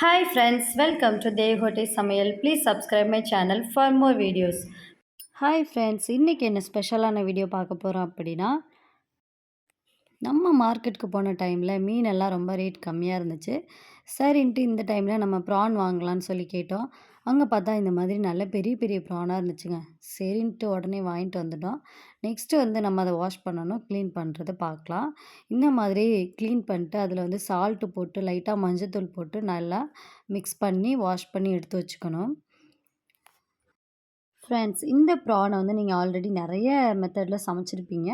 Hi friends, welcome to Devote Samayal. Please subscribe my channel for more videos. Hi friends, இன்றைக்கி என்ன ஸ்பெஷலான video பார்க்க போகிறோம் அப்படின்னா, நம்ம மார்க்கெட்டுக்கு போன டைமில் மீனெல்லாம் ரொம்ப ரேட் கம்மியாக இருந்துச்சு. சரின்ட்டு இந்த டைமில் நம்ம ப்ரான் வாங்கலான்னு சொல்லி கேட்டோம். அங்கே பார்த்தா இந்த மாதிரி நல்ல பெரிய பெரிய ப்ரானாக இருந்துச்சுங்க. சரின்ட்டு உடனே வாங்கிட்டு வந்துட்டோம். நெக்ஸ்ட்டு வந்து நம்ம அதை வாஷ் பண்ணணும். க்ளீன் பண்ணுறத பார்க்கலாம். இந்த மாதிரி க்ளீன் பண்ணிட்டு அதில் வந்து சால்ட்டு போட்டு லைட்டாக மஞ்சத்தூள் போட்டு நல்லா மிக்ஸ் பண்ணி வாஷ் பண்ணி எடுத்து வச்சுக்கணும். ஃப்ரெண்ட்ஸ், இந்த ப்ரானை வந்து நீங்கள் ஆல்ரெடி நிறைய மெத்தடில் சமைச்சிருப்பீங்க.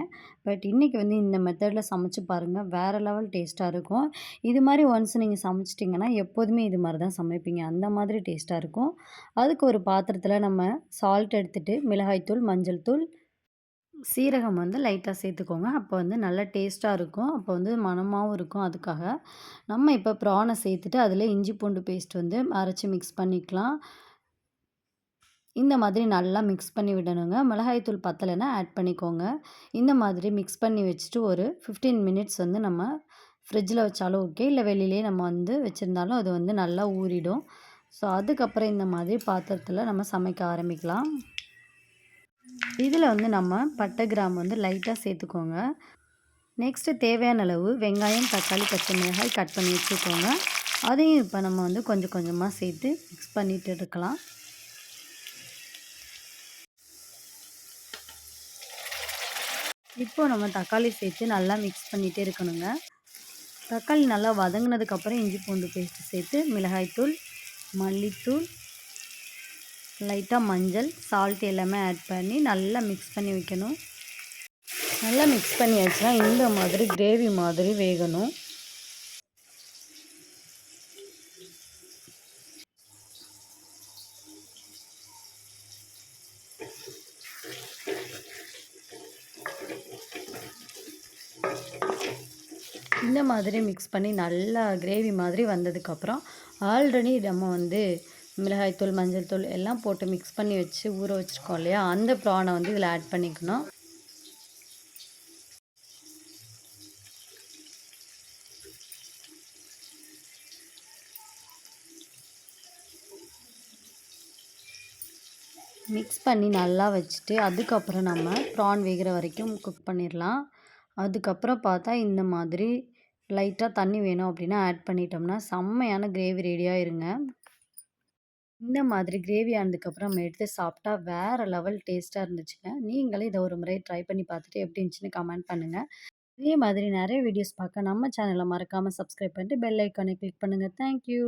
பட் இன்றைக்கி வந்து இந்த மெத்தடில் சமைச்சு பாருங்கள். வேறு லெவல் டேஸ்ட்டாக இருக்கும். இது மாதிரி ஒன்ஸ் நீங்கள் சமைச்சிட்டிங்கன்னா எப்போதுமே இது மாதிரி தான் சமைப்பீங்க. அந்த மாதிரி டேஸ்ட்டாக இருக்கும். அதுக்கு ஒரு பாத்திரத்தில் நம்ம சால்ட் எடுத்துகிட்டு மிளகாய்த்தூள், மஞ்சள் தூள், சீரகம் வந்து லைட்டாக சேர்த்துக்கோங்க. அப்போ வந்து நல்லா டேஸ்ட்டாக இருக்கும். அப்போ வந்து மணமாகவும் இருக்கும். அதுக்காக நம்ம இப்போ ப்ரானை சேர்த்துட்டு அதில் இஞ்சி பூண்டு பேஸ்ட் வந்து அரைச்சி மிக்ஸ் பண்ணிக்கலாம். இந்த மாதிரி நல்லா மிக்ஸ் பண்ணி விடணுங்க. மிளகாய்த்தூள் பத்தலைன்னா ஆட் பண்ணிக்கோங்க. இந்த மாதிரி மிக்ஸ் பண்ணி வச்சுட்டு ஒரு 15 மினிட்ஸ் வந்து நம்ம ஃப்ரிட்ஜில் வச்சாலும் ஓகே, இல்லை வெளியிலேயே நம்ம வந்து வச்சுருந்தாலும் அது வந்து நல்லா ஊறிடும். ஸோ அதுக்கப்புறம் இந்த மாதிரி பாத்திரத்தில் நம்ம சமைக்க ஆரம்பிக்கலாம். இதில் வந்து நம்ம பட்டை, கிராம்பு வந்து லைட்டாக சேர்த்துக்கோங்க. நெக்ஸ்ட்டு தேவையான அளவு வெங்காயம், தக்காளி, பச்சை மிளகாய் கட் பண்ணி வச்சுக்கோங்க. அதையும் இப்போ நம்ம வந்து கொஞ்சம் கொஞ்சமாக சேர்த்து மிக்ஸ் பண்ணிட்டு இருக்கலாம். இப்போ நம்ம தக்காளி சேர்த்து நல்லா மிக்ஸ் பண்ணிகிட்டே இருக்கணுங்க. தக்காளி நல்லா வதங்கினதுக்கப்புறம் இஞ்சி பூண்டு பேஸ்ட்டு சேர்த்து மிளகாய்த்தூள், மல்லித்தூள், லைட்டாக மஞ்சள், சால்ட் எல்லாமே ஆட் பண்ணி நல்லா மிக்ஸ் பண்ணி வைக்கணும். நல்லா மிக்ஸ் பண்ணியாச்சுன்னா இந்த மாதிரி கிரேவி மாதிரி வேகணும். இந்த மாதிரி மிக்ஸ் பண்ணி நல்லா கிரேவி மாதிரி வந்ததுக்கப்புறம் ஆல்ரெடி நம்ம வந்து மிளகாய்த்தூள், மஞ்சள் தூள் எல்லாம் போட்டு மிக்ஸ் பண்ணி வச்சு ஊற வச்சுருக்கோம் இல்லையா, அந்த ப்ரானை வந்து இதில் ஆட் பண்ணிக்கணும். மிக்ஸ் பண்ணி நல்லா வச்சுட்டு அதுக்கப்புறம் நம்ம ப்ரான் வேகிற வரைக்கும் குக் பண்ணிடலாம். அதுக்கப்புறம் பார்த்தா இந்த மாதிரி லைட்டாக தண்ணி வேணும் அப்படின்னா ஆட் பண்ணிட்டோம்னா செம்மையான கிரேவி ரெடியாக இருங்க. இந்த மாதிரி கிரேவி ஆனதுக்கப்புறம் நம்ம எடுத்து சாப்பிட்டா வேறு லெவல் டேஸ்ட்டாக இருந்துச்சுங்க. நீங்களே இதை ஒரு முறை ட்ரை பண்ணி பார்த்துட்டு எப்படி இருந்துச்சுன்னு கமெண்ட் பண்ணுங்கள். இதே மாதிரி நிறைய வீடியோஸ் பார்க்க நம்ம சேனலை மறக்காமல் சப்ஸ்கிரைப் பண்ணிட்டு பெல் ஐக்கானை கிளிக் பண்ணுங்கள். தேங்க்யூ.